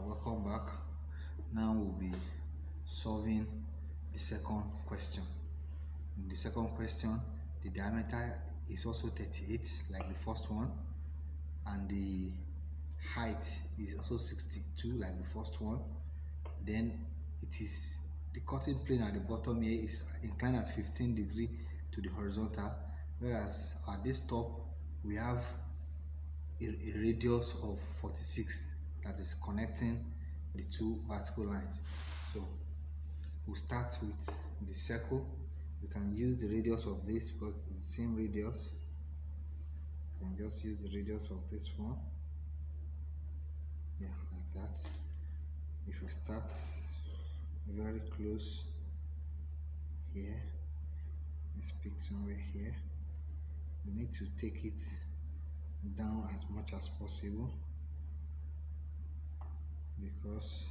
Welcome back. Now we'll be solving the second question. In the second question, the diameter is also 38 like the first one, and the height is also 62 like the first one. Then it is the cutting plane at the bottom here is inclined at 15 degrees to the horizontal, whereas at this top we have a radius of 46 that is connecting the two vertical lines. So we'll start with the circle. We can use the radius of this because it's the same radius. You can just use the radius of this one, yeah, like that. If we start very close here, let's pick somewhere here. We need to take it down as much as possible because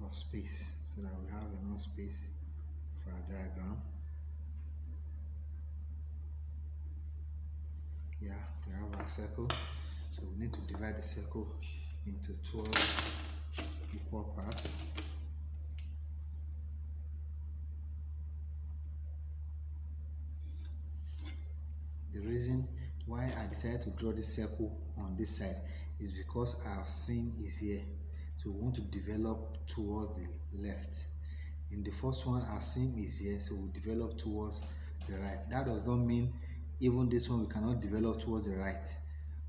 of space, so that we have enough space for our diagram. Yeah, we have our circle, so we need to divide the circle into 12 equal parts. The reason why I decided to draw this circle on this side is because our seam is here, so we want to develop towards the left. In the first one, our seam is here, so we develop towards the right. That does not mean even this one we cannot develop towards the right,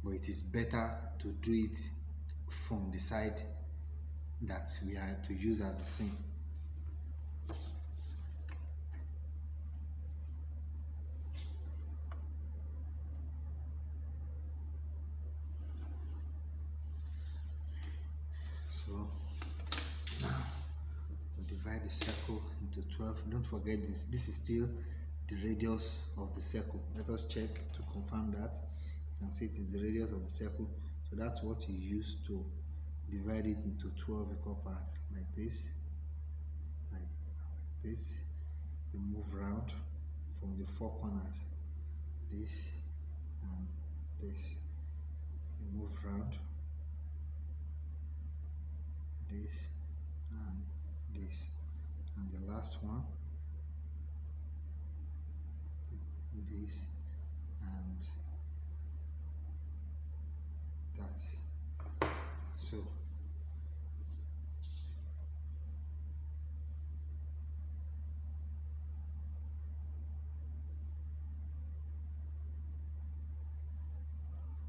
but it is better to do it from the side that we are to use as the seam. So now we divide the circle into 12. Don't forget this. This is still the radius of the circle. Let us check to confirm that. You can see it is the radius of the circle. So that's what you use to divide it into 12 equal parts, like this, like this. You move round from the four corners, this and this. You move round, this and this, and the last one, this and that. So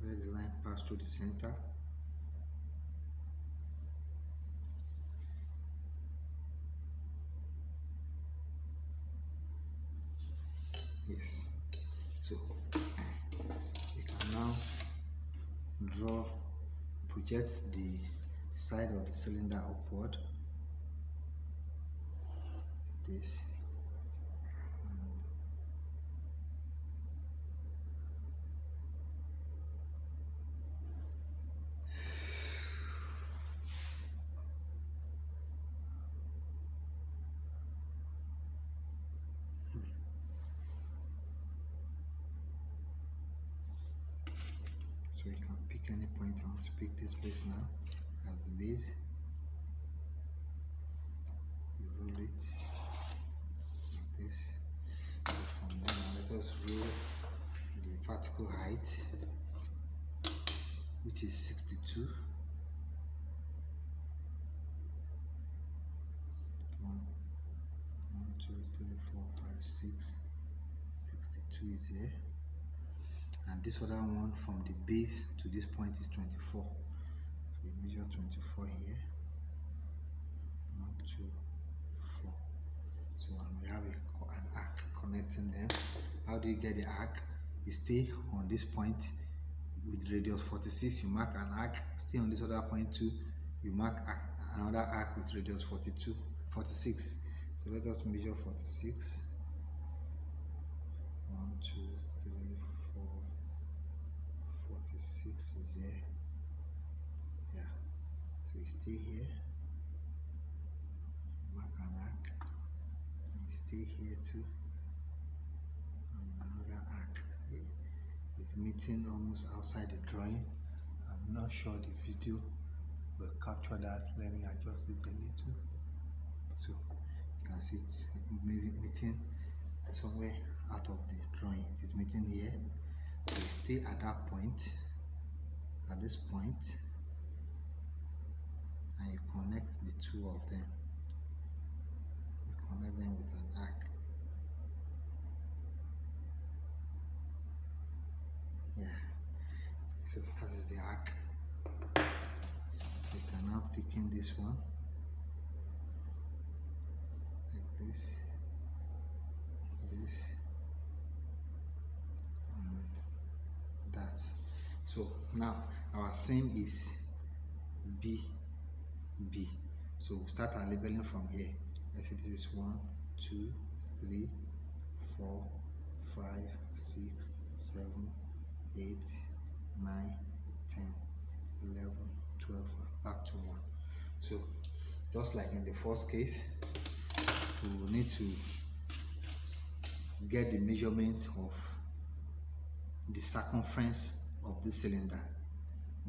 let the line pass through the center. Yes. So you can now project the side of the cylinder upward. This. So you can pick any point. I want to pick this place now as the base. You roll it like this. So from there, let us roll the vertical height, which is 62. 1, 2, 3, 4, 5, 6. 62 is here. And this other one from the base to this point is 24. So you measure 24 here. 1, 2, 4. So we have an arc connecting them. How do you get the arc? You stay on this point with radius 46. You mark an arc. Stay on this other point too. You mark another arc with radius 46. So let us measure 46. 1, 2, 3, 4. 46 is here. Yeah. So you stay here, mark an arc, and you stay here too, and another arc. It's meeting almost outside the drawing. I'm not sure the video We'll capture that. Let me adjust it a little. So you can see it's meeting somewhere out of the drawing. It is meeting here. So you stay at that point, at this point, and you connect the two of them. You connect them with an arc. Yeah. So that is the arc. You can now take in this one like this, this, and that. So now our seam is B, B. So we'll start our labeling from here. Let's see, this is 1, 2, 3, 4, 5, 6, 7, 8, 9, 10, 11, 12, back to 1. So just like in the first case, we will need to get the measurement of the circumference of this cylinder,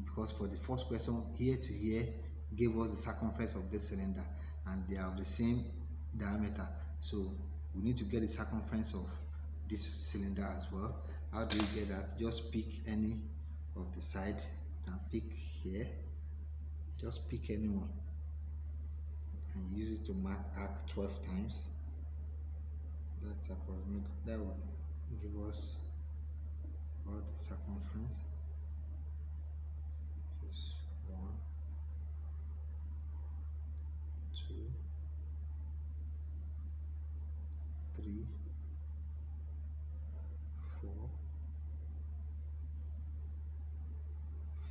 because for the first question, here to here gave us the circumference of this cylinder and they have the same diameter, so we need to get the circumference of this cylinder as well. How do you get that? Just pick any of the side. You can pick here, just pick anyone and use it to mark arc 12 times. That's approximate. That will give us all the circumference. Just 1, 2, 3, 4,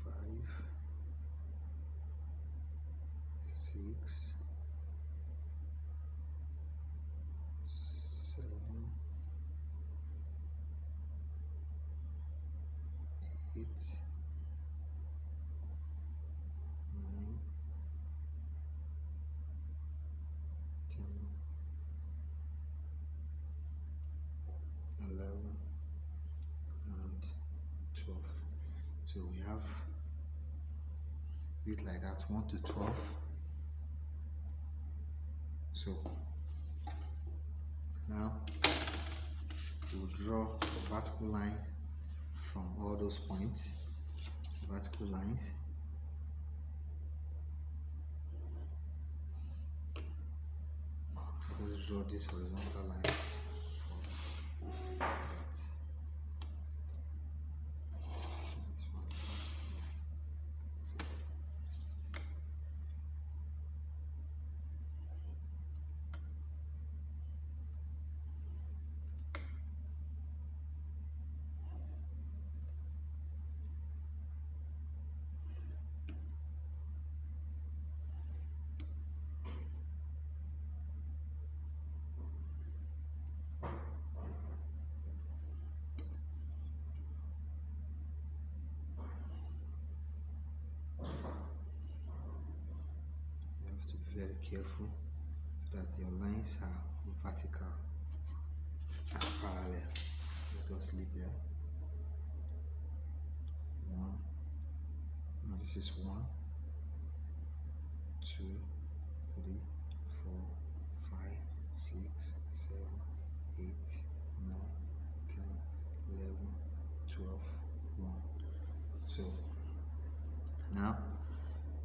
5, 6, 7, 8, 9, 10, 11, and 12. So we have it like that, 1 to 12. So now we'll draw vertical lines from all those points, vertical lines. Let's draw this horizontal line first. This one. You have to be very careful so that your lines are vertical and parallel. Let us leave there. 1. Now this is 1, 2, 3, 4, 5, 6, 7, 8, 9, 10, 11, 12, 1. So now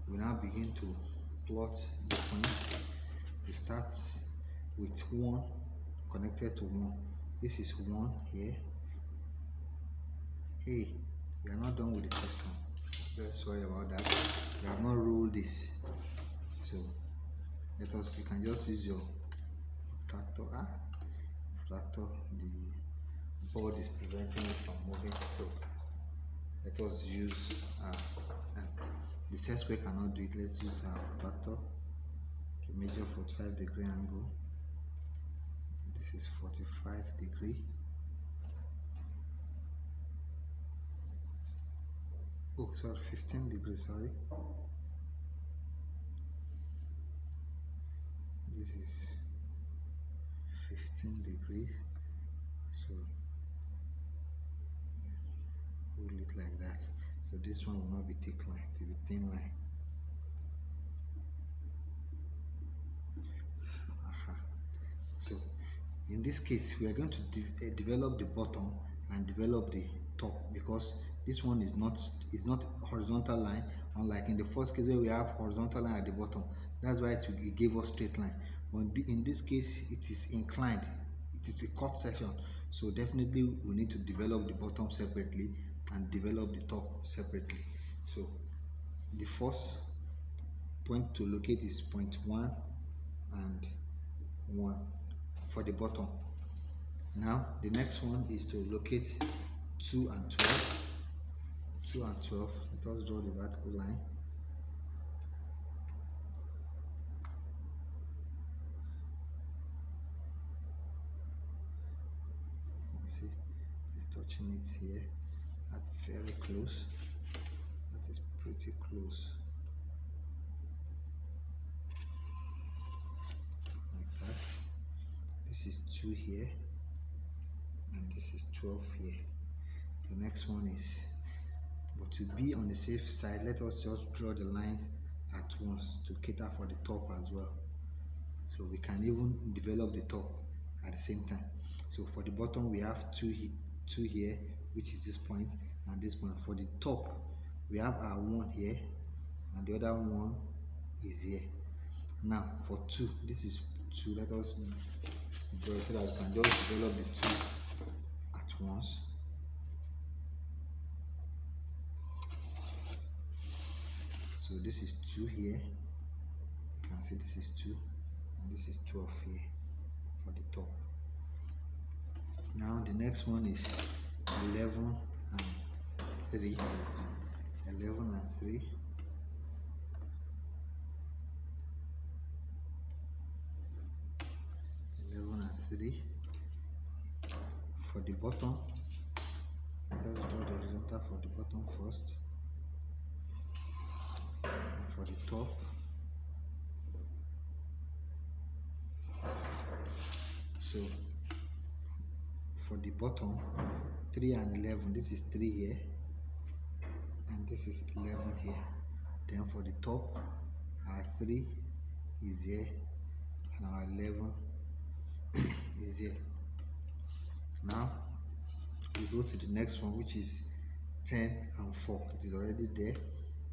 we now begin to plot the points. We start with 1 connected to 1. This is 1 here. Hey, we are not done with the question. Very sorry about that. We have not ruled this. So let us, you can just use your protractor. Protractor, the board is preventing it from moving. So let us use the set way cannot do it. Let's use our protractor to measure 45-degree angle. This is 45 degrees. Oh, sorry, 15 degrees, sorry. This is 15 degrees. So hold it like that. So this one will not be thick line, it will be thin line. in this case we are going to develop the bottom and develop the top, because this one is not horizontal line, unlike in the first case where we have horizontal line at the bottom. That's why it gave us straight line. But in this case it is inclined, it is a cut section, so definitely we need to develop the bottom separately and develop the top separately. So the first point to locate is point 1 and 1 for the bottom. Now the next one is to locate 2 and 12. 2 and 12, let us draw the vertical line. You can see it is touching it here. That's very close. That is pretty close. Like that. This is 2 here, and this is 12 here. The next one is, but to be on the safe side, let us just draw the lines at once to cater for the top as well, so we can even develop the top at the same time. So for the bottom we have 2 here, which is this point and this point. For the top we have our 1 here and the other one is here. Now for 2, this is 2, let us draw so that we can just develop the 2 at once. So this is 2 here, you can see this is 2 and this is 12 here for the top. Now the next one is 11 and 3. 11 and 3. For the bottom, let us draw the horizontal for the bottom first, and for the top. So for the bottom, 3 and 11, this is 3 here and this is 11 here. Then for the top, our 3 is here and our 11 is here. Now we go to the next one, which is 10 and 4. It is already there.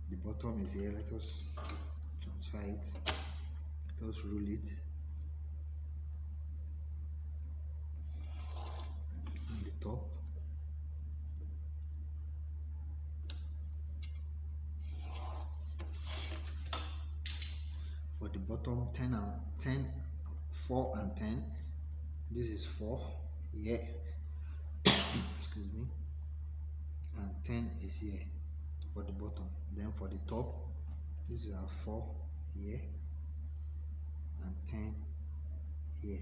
The bottom is here. Let us transfer it. Let us rule it. And the top. For the bottom, 4 and 10. This is 4 here. Excuse me. And 10 is here for the bottom. Then for the top, this is our 4 here and 10 here.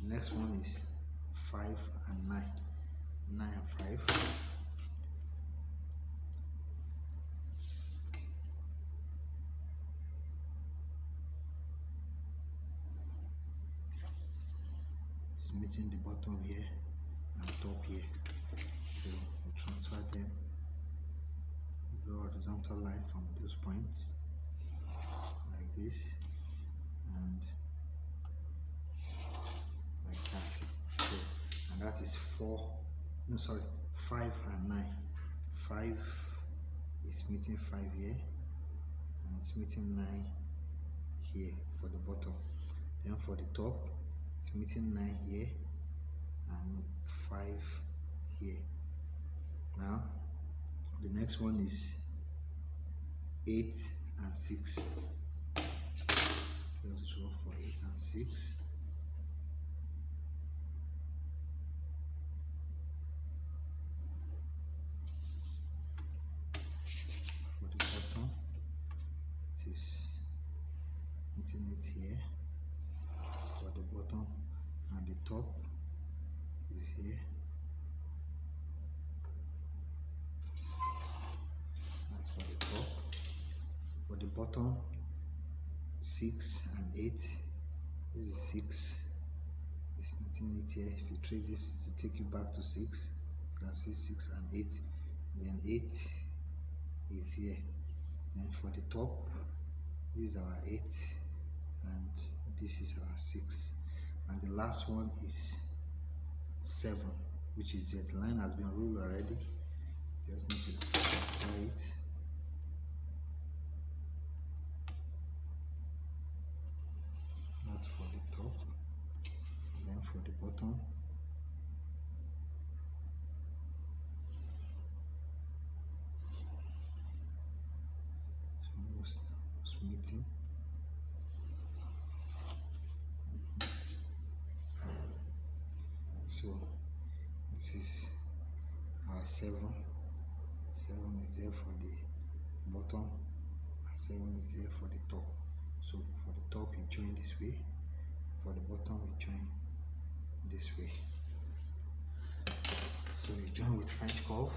The next one is 5 and 9. 9 and 5. It's meeting the bottom here and top here. So we transfer them, draw a horizontal line from those points like this and like that. So, and that is 5 and 9. 5 is meeting 5 here and it's meeting 9 here for the bottom. Then for the top, it's meeting 9 here and 5 here. Now the next one is 8 and 6. Let's draw for 8 and 6. For the bottom, it is meeting it here for the bottom, and the top is here. That's for the top. For the bottom, 6 and 8. This is 6. It's meeting it here. If you trace this to take you back to 6, you can see 6 and 8. Then 8 is here. Then for the top, this is our 8 and this is our 6. and the last one is 7, which is Z. The line has been ruled already. You just need to transfer it. That's for the top. And then for the bottom, it's almost meeting. So this is our 7. 7 is there for the bottom, and 7 is there for the top. So for the top you join this way, for the bottom you join this way. So you join with French curve,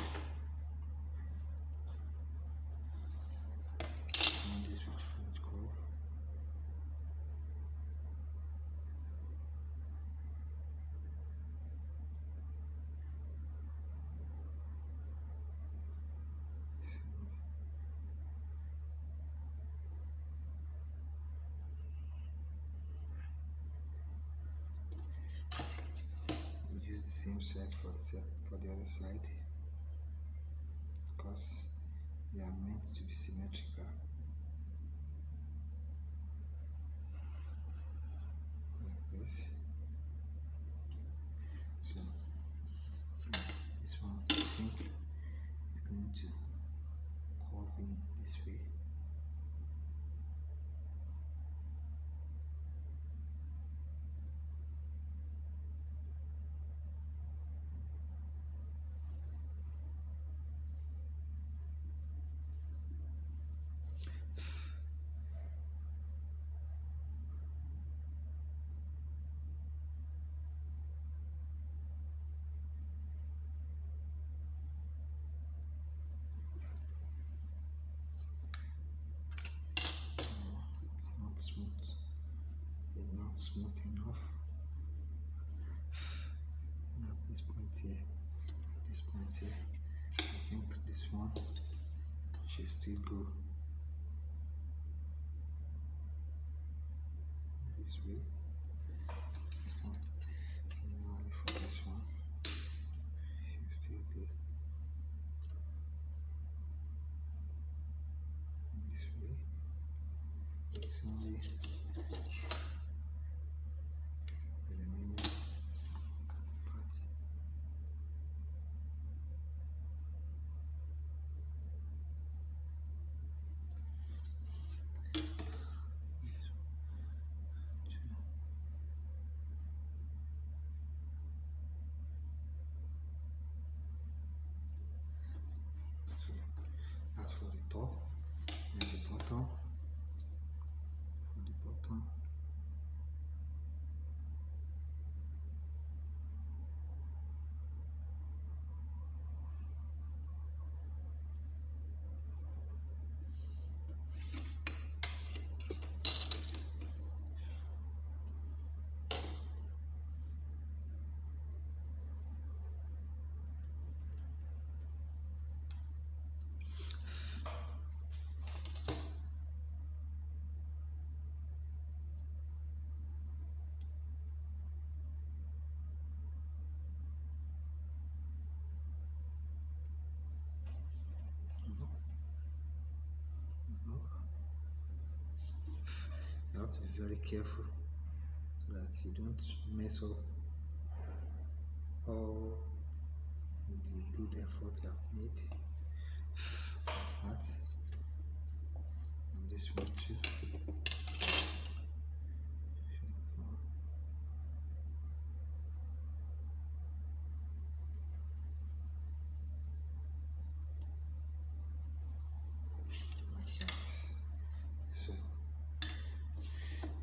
join this with French curve. Use the same side for the other side, because they are meant to be symmetrical, like this. So this one, I think, is going to curve in this way. It's not smooth. It's not smooth enough. At this point here, this point here, I think this one should still go this way. This one, similarly for this one, should still go this way. It's only the remaining part. This one, 2. So that's for the top, and the bottom. For the bottom, you have to be very careful so that you don't mess up all the good effort you have made. That, and this one too. Like that. So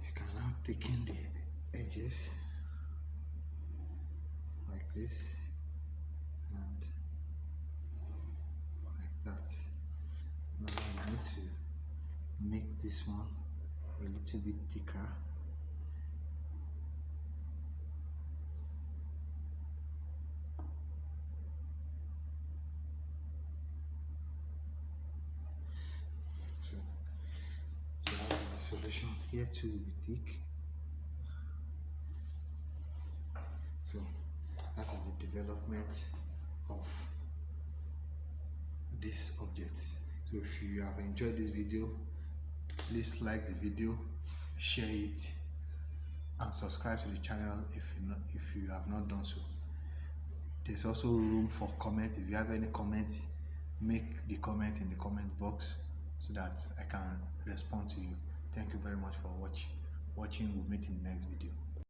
you can now thicken the edges like this and like that. Now you need to make this one a little bit thicker. So that's the solution. Here too will be thick. So that is the development of this object. So if you have enjoyed this video, please like the video, share it, and subscribe to the channel if you have not done so. There's also room for comment. If you have any comments, make the comment in the comment box so that I can respond to you. Thank you very much for watching. We'll meet in the next video.